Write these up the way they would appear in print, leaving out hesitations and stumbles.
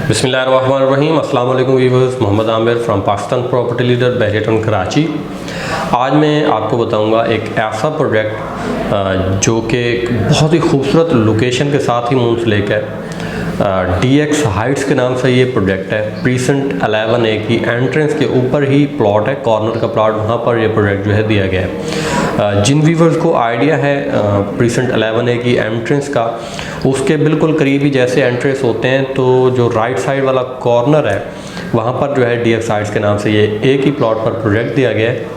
बिस्मिल्लाहिर्रहमानिर्रहीम। अस्सलाम वालेकुम viewers, Mohammad Aamir from Pakistan property leader Bahria Town Karachi. आज मैं आपको बताऊंगा एक ऐसा प्रोजेक्ट जो कि बहुत ही खूबसूरत लोकेशन के साथ ही मुंसलिक है। DX हाइट्स के नाम से ये प्रोजेक्ट है। प्रीसेंट 11A की एंट्रेंस के ऊपर ही प्लॉट है, कॉर्नर का प्लॉट, वहाँ पर ये प्रोजेक्ट जो है दिया गया है। जिन व्यूवर्स को आइडिया है प्रीसेंट 11A की एंट्रेंस का, उसके बिल्कुल करीब ही जैसे एंट्रेंस होते हैं तो जो राइट साइड वाला कॉर्नर है वहाँ पर जो है DX हाइट्स के नाम से ये एक ही प्लॉट पर प्रोजेक्ट दिया गया है।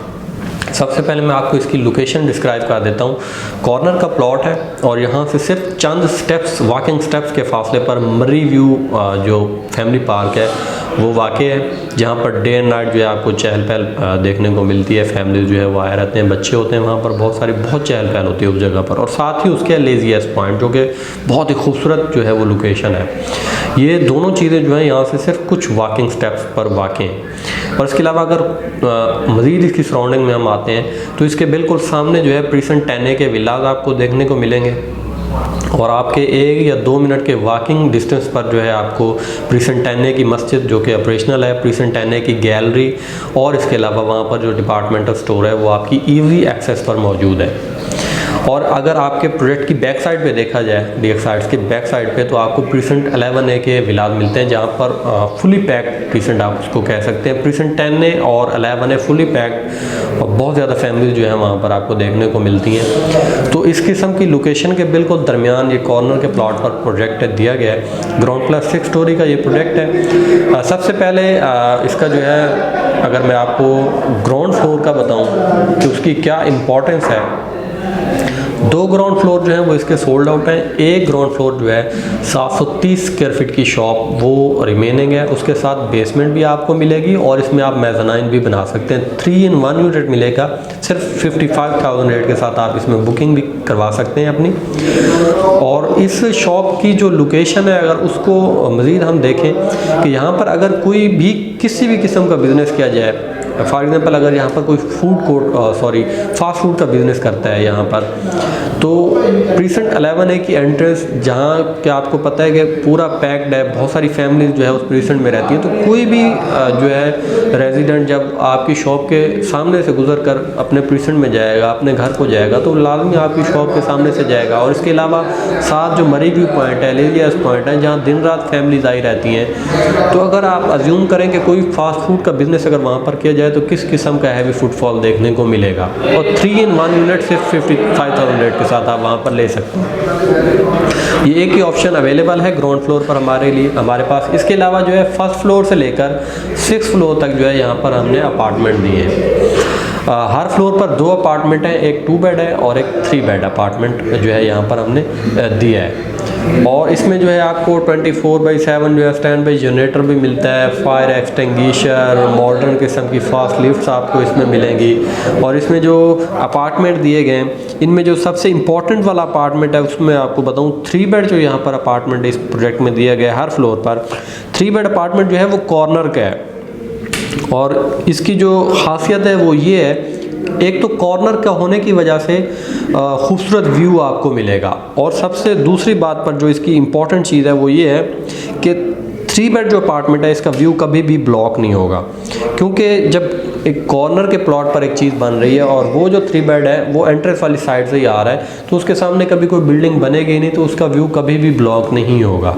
सबसे पहले मैं आपको इसकी लोकेशन डिस्क्राइब कर देता हूँ। कॉर्नर का प्लॉट है और यहाँ से सिर्फ चंद स्टेप्स, वॉकिंग स्टेप्स के फासले पर मरी व्यू जो फैमिली पार्क है वो वाक़ है, जहाँ पर डे एंड नाइट जो है आपको चहल पहल देखने को मिलती है। फैमिली जो है वो आए रहते हैं, बच्चे होते हैं वहाँ पर, बहुत चहल पहल होती है उस जगह पर। और साथ ही उसके लेजीएस पॉइंट जो कि बहुत ही खूबसूरत जो है वो लोकेशन है। ये दोनों चीज़ें जो हैं यहाँ से सिर्फ कुछ वॉकिंग स्टेप्स पर वाक़ हैं। और इसके अलावा अगर मज़ीद इसकी सराउंडिंग में हम आते हैं तो इसके बिल्कुल सामने जो है प्रीसेंट 10A के विलाज आपको देखने को मिलेंगे और आपके 1 या 2 मिनट के वॉकिंग डिस्टेंस पर जो है आपको प्रीसेंट 10A की मस्जिद जो कि ऑपरेशनल है, प्रीसेंट 10A की गैलरी और इसके अलावा वहाँ पर जो डिपार्टमेंटल स्टोर है वो आपकी ईजी एक्सेस पर मौजूद है। और अगर आपके प्रोजेक्ट की बैक साइड पे देखा जाए, DX हाइट्स के बैक साइड पे, तो आपको प्रीसेंट 11A के विलाज मिलते हैं जहाँ पर फुली पैक्ड प्रीसेंट आप उसको कह सकते हैं। प्रीसेंट 10A और 11A फुली पैक्ड और बहुत ज़्यादा फैमिली जो है वहाँ पर आपको देखने को मिलती हैं। तो इस किस्म की लोकेशन के बिल्कुल दरमियान ये कॉर्नर के प्लॉट पर प्रोजेक्ट दिया गया है। ग्राउंड प्लस 6 स्टोरी का ये प्रोजेक्ट है। सबसे पहले इसका जो है, अगर मैं आपको ग्राउंड फ्लोर का बताऊँ कि उसकी क्या इम्पोर्टेंस है, 2 ग्राउंड फ्लोर जो है वो इसके सोल्ड आउट हैं। एक ग्राउंड फ्लोर जो है 730 स्क्वायर फीट की शॉप वो रिमेनिंग है। उसके साथ बेसमेंट भी आपको मिलेगी और इसमें आप मेज़ानाइन भी बना सकते हैं। 3 in 1 यूनिट मिलेगा। सिर्फ 55,000 रेट के साथ आप इसमें बुकिंग भी करवा सकते हैं अपनी। और इस शॉप की जो लोकेशन है, अगर उसको मज़ीद हम देखें कि यहाँ पर अगर कोई भी किसी भी किस्म का बिज़नेस किया जाए, फॉर एग्ज़ाम्पल अगर यहाँ पर कोई फास्ट फूड का बिज़नेस करता है यहाँ पर, तो प्रीसेंट 11A की एंट्रेंस जहाँ कि आपको पता है कि पूरा पैक्ड है, बहुत सारी फैमिलीज जो है उस प्रीसेंट में रहती हैं। तो कोई भी जो है रेजिडेंट जब आपकी शॉप के सामने से गुजर कर अपने प्रीसेंट में जाएगा, अपने घर को जाएगा, तो लाजमी आपकी शॉप के सामने से जाएगा। और इसके अलावा साथ जो मरी व्यू पॉइंट है, लेजियस पॉइंट है, जहाँ दिन रात फैमिलीज आई रहती हैं। तो अगर आप अज्यूम करें कि कोई फास्ट फूड का बिज़नेस अगर वहाँ पर किया जाए तो किस किस्म का हैवी फुटफॉल देखने को मिलेगा। और 3 in 1 यूनिट सिर्फ 55,000 रेट के साथ आप वहाँ पर ले सकते हैं। ये एक ही ऑप्शन अवेलेबल है ग्राउंड फ्लोर पर हमारे पास। इसके अलावा जो है फर्स्ट फ्लोर से लेकर 6th फ्लोर तक जो है यहाँ पर हमने अपार्टमेंट दिए हैं। हर फ्लोर पर 2 अपार्टमेंट हैं, एक 2 बेड है और एक 3 बेड अपार्टमेंट जो है यहाँ पर हमने दिया है। और इसमें जो है आपको 24/7 जो है स्टैंड बाई जनरेटर भी मिलता है, फायर एक्सटिंग्विशर, मॉडर्न किस्म की फास्ट लिफ्ट्स आपको इसमें मिलेंगी। और इसमें जो अपार्टमेंट दिए गए हैं, इनमें जो सबसे इम्पोर्टेंट वाला अपार्टमेंट है उसमें आपको बताऊं 3 बेड जो यहाँ पर अपार्टमेंट इस प्रोजेक्ट में दिया गया है, हर फ्लोर पर 3 बेड अपार्टमेंट जो है वो कॉर्नर का है। और इसकी जो खासियत है वो ये है, एक तो कॉर्नर का होने की वजह से खूबसूरत व्यू आपको मिलेगा। और सबसे दूसरी बात पर जो इसकी इम्पॉर्टेंट चीज़ है वो ये है कि 3 बेड जो अपार्टमेंट है इसका व्यू कभी भी ब्लॉक नहीं होगा, क्योंकि जब एक कॉर्नर के प्लॉट पर एक चीज़ बन रही है और वो जो 3 बेड है वो एंट्रेंस वाली साइड से ही आ रहा है, तो उसके सामने कभी कोई बिल्डिंग बनेगी नहीं, तो उसका व्यू कभी भी ब्लॉक नहीं होगा।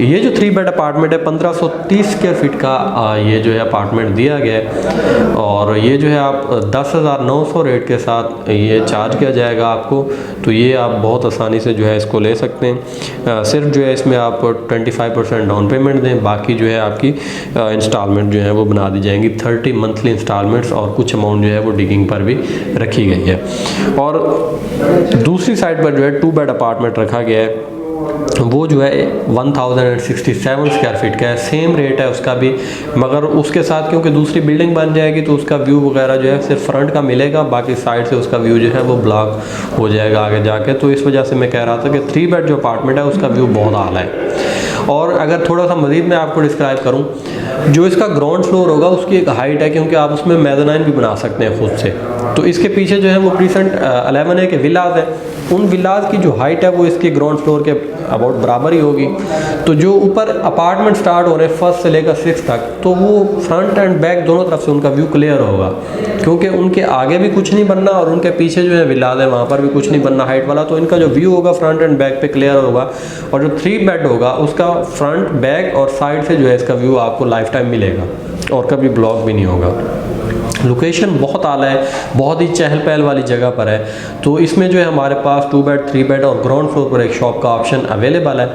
ये जो 3 बेड अपार्टमेंट है 1530 स्क्वायर फीट का ये जो है अपार्टमेंट दिया गया है। और ये जो है आप 10,900 रेट के साथ ये चार्ज किया जाएगा आपको। तो ये आप बहुत आसानी से जो है इसको ले सकते हैं। सिर्फ जो है इसमें आप 25% डाउन पेमेंट दें, बाकी जो है आपकी इंस्टॉलमेंट जो है वो बना दी जाएंगी 30 मंथली इंस्टॉलमेंट्स, और कुछ अमाउंट जो है वो डिगिंग पर भी रखी गई है। और दूसरी साइड पर जो है 2 बेड अपार्टमेंट रखा गया है, वो जो है 1067 स्क्वायर फीट का है। सेम रेट है उसका भी, मगर उसके साथ क्योंकि दूसरी बिल्डिंग बन जाएगी तो उसका व्यू वगैरह जो है सिर्फ फ्रंट का मिलेगा, बाकी साइड से उसका व्यू जो है वो ब्लॉक हो जाएगा आगे जाके। तो इस वजह से मैं कह रहा था कि 3 बेड जो अपार्टमेंट है उसका व्यू बहुत आला है। और अगर थोड़ा सा मज़ीद मैं आपको डिस्क्राइब करूं, जो इसका ग्राउंड फ्लोर होगा उसकी एक हाइट है, क्योंकि आप उसमें मेज़ानाइन भी बना सकते हैं खुद से। तो इसके पीछे जो है वो प्रीसेंट 11A के विलाज है उन विलाज की जो हाइट है वो इसके ग्राउंड फ्लोर के अबाउट बराबर ही होगी। तो जो ऊपर अपार्टमेंट स्टार्ट हो रहे हैं फर्स्ट से लेकर 6 तक, तो वो फ्रंट एंड बैक दोनों तरफ से उनका व्यू क्लियर होगा, क्योंकि उनके आगे भी कुछ नहीं बनना और उनके पीछे जो है विलाज है वहाँ पर भी कुछ नहीं बनना हाइट वाला। तो इनका जो व्यू होगा फ्रंट एंड बैक पे क्लियर होगा, और जो 3 बेड होगा उसका फ्रंट बैक और साइड से जो है इसका व्यू आपको लाइफ टाइम मिलेगा और कभी ब्लॉक भी नहीं होगा। लोकेशन बहुत आला है, बहुत ही चहल पहल वाली जगह पर है। तो इसमें जो है हमारे पास 2 बेड 3 बेड और ग्राउंड फ्लोर पर एक शॉप का ऑप्शन अवेलेबल है।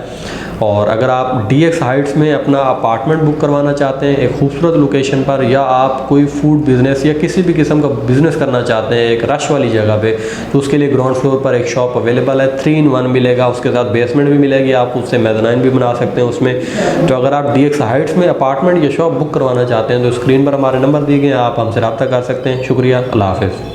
और अगर आप DX हाइट्स में अपना अपार्टमेंट बुक करवाना चाहते हैं एक खूबसूरत लोकेशन पर, या आप कोई फूड बिज़नेस या किसी भी किस्म का बिज़नेस करना चाहते हैं एक रश वाली जगह पे, तो उसके लिए ग्राउंड फ्लोर पर एक शॉप अवेलेबल है। 3 in 1 मिलेगा, उसके साथ बेसमेंट भी मिलेगी, आप उससे मेज़ानाइन भी बना सकते हैं उसमें। तो अगर आप DX हाइट्स में अपार्टमेंट या शॉप बुक करवाना चाहते हैं तो स्क्रीन पर हमारे नंबर दिए गए हैं, आप हमसे रब्ता कर सकते हैं। शुक्रिया, अल्लाह हाफ़िज़।